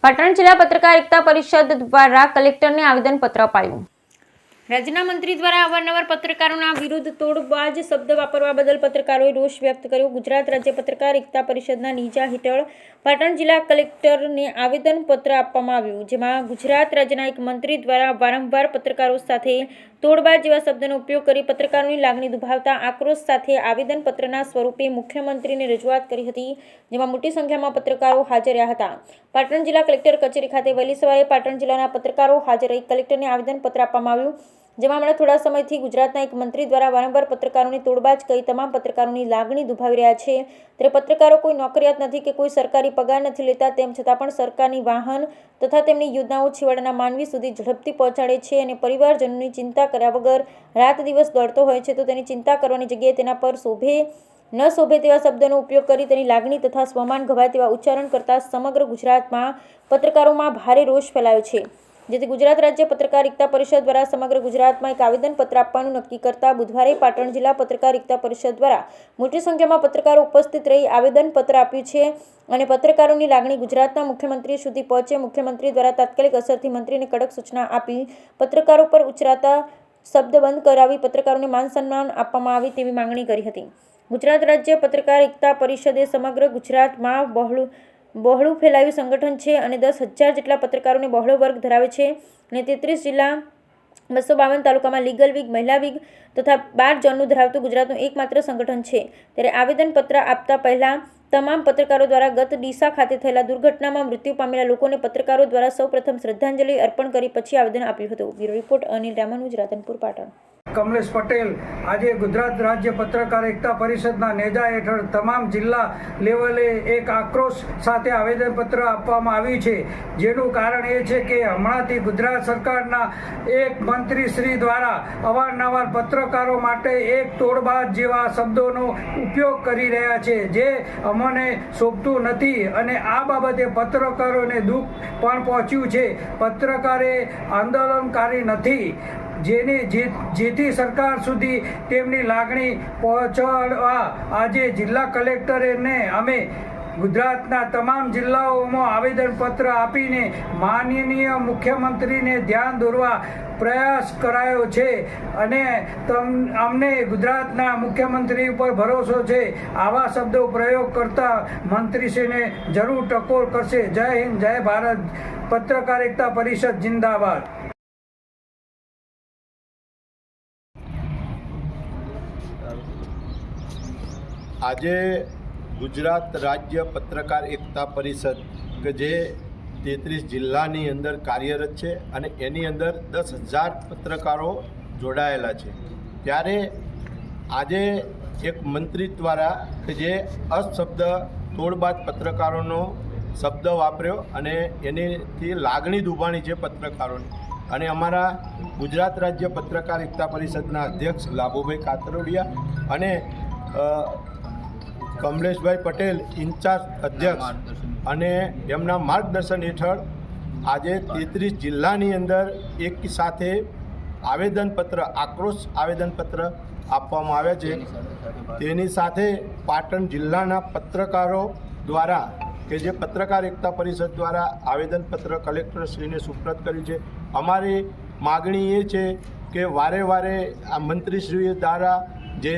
પાટણ જિલ્લા પત્રકાર એકતા પરિષદ દ્વારા કલેક્ટરને આવેદનપત્ર અપાયું। રાજ્યના મંત્રી દ્વારા અવારનવાર પત્રકારોના વિરુદ્ધ તોડબાજ શબ્દ વાપરવા બદલ પત્રકારોએ રોષ વ્યક્ત કર્યો। ગુજરાત રાજ્ય પત્રકાર એકતા પરિષદના નેજા હેઠળ પાટણ જિલ્લા કલેક્ટરને આવેદનપત્ર આપવામાં આવ્યું, જેમાં ગુજરાત રાજ્યના એક મંત્રી દ્વારા વારંવાર પત્રકારો સાથે તોડબાજ જેવા શબ્દનો ઉપયોગ કરી પત્રકારોની લાગણી દુભાવતા આક્રોશ સાથે આવેદનપત્રના સ્વરૂપે મુખ્યમંત્રીને રજૂઆત કરી હતી, જેમાં મોટી સંખ્યામાં પત્રકારો હાજર રહ્યા હતા। પાટણ જિલ્લા કલેક્ટર કચેરી ખાતે વહેલી સવારે પાટણ જિલ્લાના પત્રકારો હાજર રહી કલેક્ટરને આવેદનપત્ર આપવામાં આવ્યું, જેમાં હમણાં થોડા સમયથી ગુજરાતના એક મંત્રી દ્વારા વારંવાર પત્રકારોને તોડબાજ કહી તમામ પત્રકારોની લાગણી દુભાવી રહ્યા છે। ત્યારે પત્રકારો કોઈ નોકરિયાત નથી કે કોઈ સરકારી પગાર નથી લેતા, તેમ છતાં પણ સરકારની વાહન તથા તેમની યોજનાઓ છેવાડાના માનવી સુધી ઝડપથી પહોંચાડે છે અને પરિવારજનોની ચિંતા કર્યા વગર રાત દિવસ દોડતો હોય છે, તો તેની ચિંતા કરવાની જગ્યાએ તેના પર ન શોભે તેવા શબ્દોનો ઉપયોગ કરી તેની લાગણી તથા સ્વમાન ગવાય તેવા ઉચ્ચારણ કરતા સમગ્ર ગુજરાતમાં પત્રકારોમાં ભારે રોષ ફેલાયો છે। જેથી ગુજરાત રાજ્ય પત્રકાર એકતા પરિષદ દ્વારા સમગ્ર ગુજરાતમાં એક આવેદનપત્ર આપવાનું નક્કી કરતા બુધવારે પાટણ જિલ્લા પત્રકાર એકતા પરિષદ દ્વારા મોટી સંખ્યામાં પત્રકારો ઉપસ્થિત રહી આવેદનપત્ર આપ્યું છે અને પત્રકારોની લાગણી ગુજરાતના મુખ્યમંત્રી સુધી પહોંચે મુખ્યમંત્રી દ્વારા તાત્કાલિક અસરથી મંત્રીને કડક સૂચના આપી પત્રકારો પર ઉચ્ચરાતા શબ્દ બંધ કરાવી પત્રકારોને માન સન્માન આપવામાં આવે તેવી માંગણી કરી હતી। ગુજરાત રાજ્ય પત્રકાર એકતા પરિષદે સમગ્ર ગુજરાતમાં બહોળું ફેલાયું સંગઠન છે અને 10,000 જેટલા પત્રકારોને બહોળો વર્ગ ધરાવે છે અને 33 જિલ્લા 252 તાલુકામાં લીગલ વિંગ, મહિલા વિંગ તથા 12 ઝોનનું ધરાવતું ગુજરાતનું એકમાત્ર સંગઠન છે। ત્યારે આવેદનપત્ર આપતા પહેલા તમામ પત્રકારો દ્વારા ગત ડીસા ખાતે થયેલા દુર્ઘટનામાં મૃત્યુ પામેલા લોકોને પત્રકારો દ્વારા સૌપ્રથમ શ્રદ્ધાંજલિ અર્પણ કરી પછી આવેદન આપ્યું હતું। Bureau report Anil Ramanuj, Radhanpur, Patan. કમલેશ પટેલ આજે ગુજરાત રાજ્ય પત્રકાર એકતા પરિષદના નેજા હેઠળ તમામ જિલ્લા લેવલે એક આક્રોશ સાથે આવેદનપત્ર આપવામાં આવ્યું છે, જેનું કારણ એ છે કે હમણાંથી ગુજરાત સરકારના એક મંત્રી શ્રી દ્વારા અવારનવાર પત્રકારો માટે એક તોડબાજ જેવા શબ્દોનો ઉપયોગ કરી રહ્યા છે, જે અમને શોભતું નથી અને આ બાબતે પત્રકારોને દુઃખ પણ પહોંચ્યું છે। પત્રકારે આંદોલનકારી નથી, જેથી સરકાર સુધી તેમની લાગણી પહોંચાડવા આજે જિલ્લા કલેક્ટરને અમે ગુજરાતના તમામ જિલ્લાઓમાં આવેદનપત્ર આપીને માનનીય મુખ્યમંત્રીને ધ્યાન દોરવા પ્રયાસ કરાયો છે અને અમને ગુજરાતના મુખ્યમંત્રી ઉપર ભરોસો છે। આવા શબ્દો પ્રયોગ કરતા મંત્રીશ્રીને જરૂર ટકોર કરશે। જય હિન્દ, જય ભારત, પત્રકાર એકતા પરિષદ જિંદાબાદ। આજે ગુજરાત રાજ્ય પત્રકાર એકતા પરિષદ કે જે 33 જિલ્લાની અંદર કાર્યરત છે અને એની અંદર 10,000 પત્રકારો જોડાયેલા છે, ત્યારે આજે એક મંત્રી દ્વારા કે જે અશબ્દ તોડબાજ પત્રકારોનો શબ્દ વાપર્યો અને એનીથી લાગણી દુભાણી છે પત્રકારોની, અને અમારા ગુજરાત રાજ્ય પત્રકાર એકતા પરિષદના અધ્યક્ષ લાભુભાઈ કાતરોડિયા અને કમલેશભાઈ પટેલ ઇન્ચાર્જ અધ્યક્ષ અને એમના માર્ગદર્શન હેઠળ આજે 33 જિલ્લાની અંદર એક સાથે આક્રોશ આવેદનપત્ર આપવામાં આવ્યા છે। તેની સાથે પાટણ જિલ્લાના પત્રકારો દ્વારા કે જે પત્રકાર એકતા પરિષદ દ્વારા આવેદનપત્ર કલેક્ટરશ્રીને સુપ્રત કર્યું છે। અમારી માગણી એ છે કે વારે આ મંત્રીશ્રી દ્વારા જે